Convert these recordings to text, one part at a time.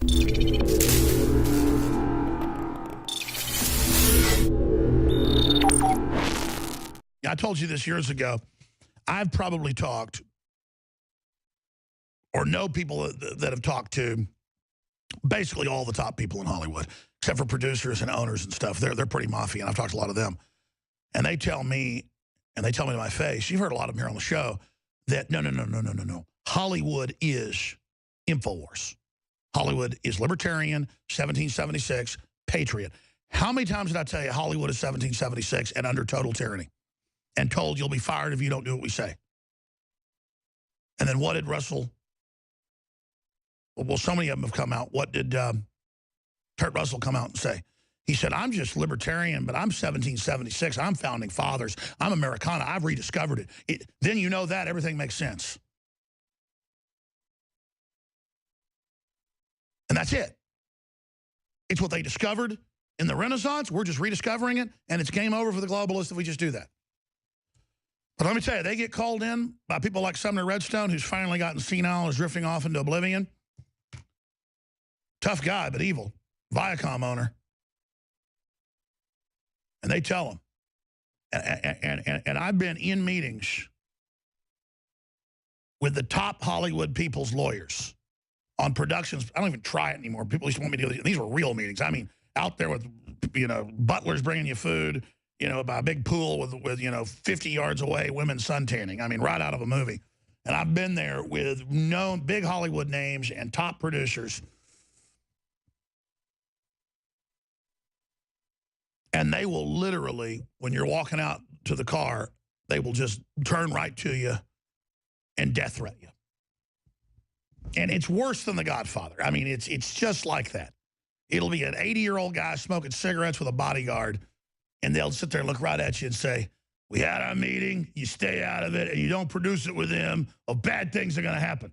I told you this years ago. I've probably talked or know people that have talked to basically all the top people in Hollywood, except for producers and owners and stuff. They're pretty mafia, and I've talked to a lot of them. And they tell me, to my face, you've heard a lot of them here on the show, that no. Hollywood is InfoWars. Hollywood is libertarian, 1776, patriot. How many times did I tell you Hollywood is 1776 and under total tyranny? And told you'll be fired if you don't do what we say. And then what did Russell... Well, so many of them have come out. What did Kurt Russell come out and say? He said, I'm just libertarian, but I'm 1776. I'm founding fathers. I'm Americana. I've rediscovered it. Then you know that. Everything makes sense. And that's it. It's what they discovered in the Renaissance. We're just rediscovering it, and it's game over for the globalists if we just do that. But let me tell you, they get called in by people like Sumner Redstone, who's finally gotten senile and is drifting off into oblivion. Tough guy, but evil. Viacom owner. And they tell him. And I've been in meetings with the top Hollywood people's lawyers on productions. I don't even try it anymore. People used to want me to do these were real meetings. I mean, out there with, butlers bringing you food, by a big pool with 50 yards away, women suntanning. I mean, right out of a movie. And I've been there with known big Hollywood names and top producers. And they will literally, when you're walking out to the car, they will just turn right to you and death threat you. And it's worse than The Godfather. I mean, it's just like that. It'll be an 80-year-old guy smoking cigarettes with a bodyguard, and they'll sit there and look right at you and say, we had our meeting, you stay out of it, and you don't produce it with him, or bad things are going to happen.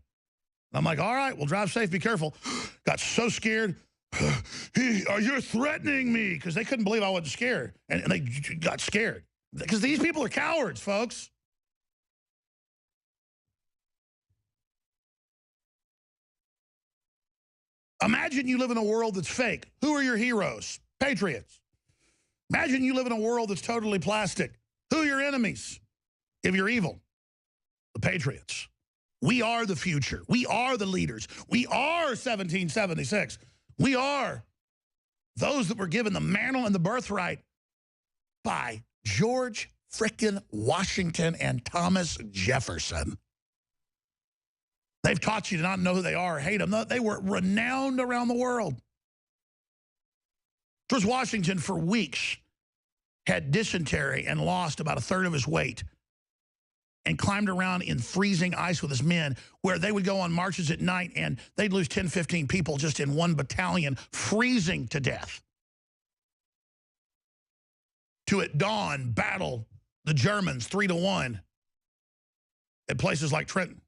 And I'm like, all right, well, drive safe, be careful. Got so scared. You're threatening me, because they couldn't believe I wasn't scared. And they got scared. Because these people are cowards, folks. Imagine you live in a world that's fake. Who are your heroes? Patriots. Imagine you live in a world that's totally plastic. Who are your enemies? If you're evil, the Patriots. We are the future. We are the leaders. We are 1776. We are those that were given the mantle and the birthright by George freakin Washington and Thomas Jefferson. They've taught you to not know who they are or hate them. They were renowned around the world. George Washington, for weeks, had dysentery and lost about a third of his weight and climbed around in freezing ice with his men, where they would go on marches at night and they'd lose 10, 15 people just in one battalion, freezing to death. To at dawn battle the Germans 3-1 at places like Trenton.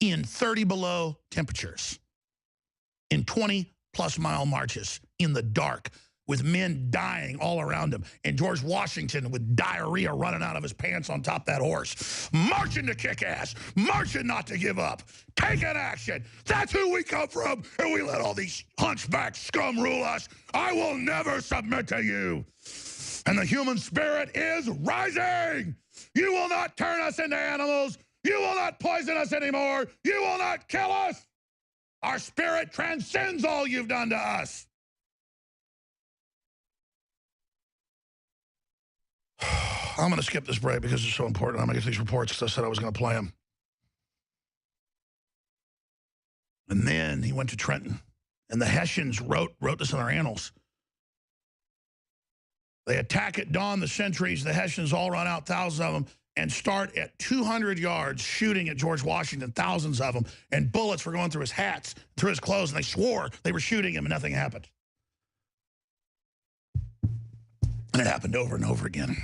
In 30 below temperatures, in 20-plus mile marches, in the dark, with men dying all around him, and George Washington with diarrhea running out of his pants on top of that horse, marching to kick ass, marching not to give up, taking action. That's who we come from, and we let all these hunchback scum rule us. I will never submit to you. And the human spirit is rising. You will not turn us into animals. You will not poison us anymore. You will not kill us. Our spirit transcends all you've done to us. I'm going to skip this break because it's so important. I'm going to get these reports because I said I was going to play them. And then he went to Trenton. And the Hessians wrote this in their annals. They attack at dawn the sentries. The Hessians all run out, thousands of them, and start at 200 yards shooting at George Washington, thousands of them. And bullets were going through his hats, through his clothes, and they swore they were shooting him and nothing happened. And it happened over and over again.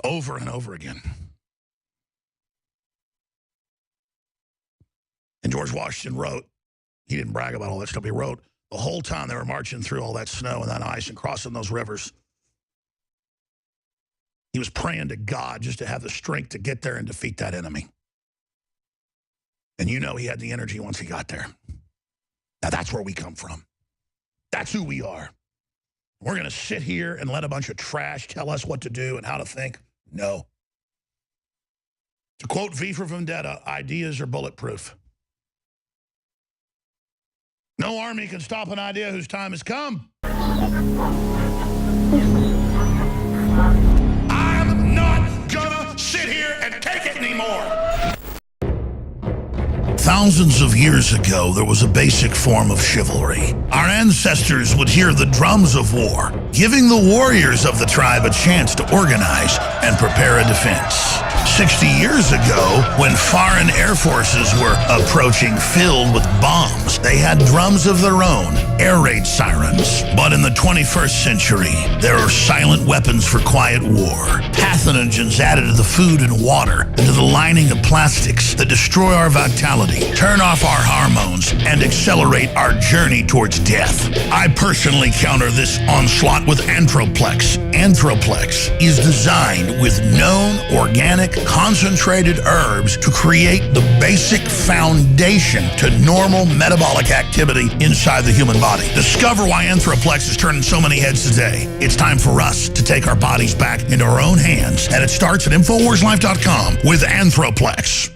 Over and over again. And George Washington wrote, he didn't brag about all that stuff, he wrote, the whole time they were marching through all that snow and that ice and crossing those rivers, he was praying to God just to have the strength to get there and defeat that enemy. And you know he had the energy once he got there. Now that's where we come from. That's who we are. We're going to sit here and let a bunch of trash tell us what to do and how to think? No. To quote V for Vendetta, ideas are bulletproof. No army can stop an idea whose time has come. I'm not gonna sit here and take it anymore. Thousands of years ago, there was a basic form of chivalry. Our ancestors would hear the drums of war, giving the warriors of the tribe a chance to organize and prepare a defense. 60 years ago, when foreign air forces were approaching filled with bombs, they had drums of their own, air raid sirens. But in the 21st century, there are silent weapons for quiet war. Pathogens added to the food and water and to the lining of plastics that destroy our vitality, turn off our hormones, and accelerate our journey towards death. I personally counter this onslaught with Anthroplex. Anthroplex is designed with known organic concentrated herbs to create the basic foundation to normal metabolic activity inside the human body. Discover why Anthroplex is turning so many heads today. It's time for us to take our bodies back into our own hands, and it starts at InfoWarsLife.com with Anthroplex.